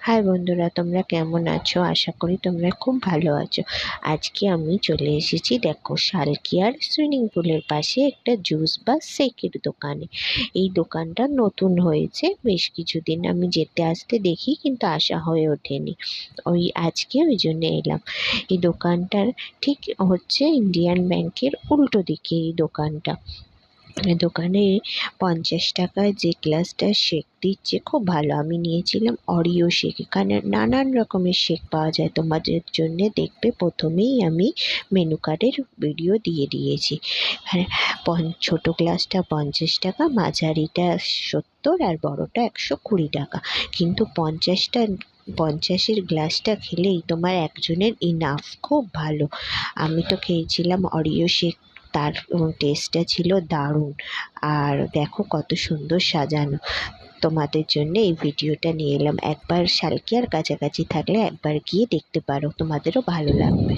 High বন্ধুরা, তোমরা কেমন আছো? আশা করি তোমরা খুব ভালো আছো। আজকে আমি চলে এসেছি, দেখো, শালকিয়ার সুইমিং পুলের পাশে একটা জুস বা শেকের দোকানে। এই দোকানটা নতুন হয়েছে, বেশ কিছুদিন আমি যেতে আসতে দেখি, কিন্তু আসা হয়ে ওঠেনি। আজকে ওই জন্য এলাম। এই দোকানটার ঠিক হচ্ছে ইন্ডিয়ান ব্যাংকের উল্টো দিকে এই দোকানটা। দোকানে 50 টাকায় যে গ্লাসটা শেক দিচ্ছে, খুব ভালো। আমি নিয়েছিলাম অরিও শেক। এখানে নানান রকমের শেক পাওয়া যায়। তোমাদের জন্য দেখবে প্রথমেই আমি মেনু কার্ডের ভিডিও দিয়ে দিয়েছি। হ্যাঁ, ছোট গ্লাসটা 50 টাকা, মাঝারিটা 70, আর বড়টা 120 টাকা। কিন্তু 50-এর গ্লাসটা খেলেই তোমার একজনের ইনাফ, খুব ভালো। আমি তো খেয়েছিলাম অরিও শেক, তার টেস্টটা ছিল দারুণ। আর দেখো কত সুন্দর সাজানো। তোমাদের জন্য এই ভিডিওটা নিয়ে এলাম। একবার শালকিয়ার কাছাকাছি থাকলে একবার গিয়ে দেখতে পারো, তোমাদেরও ভালো লাগবে।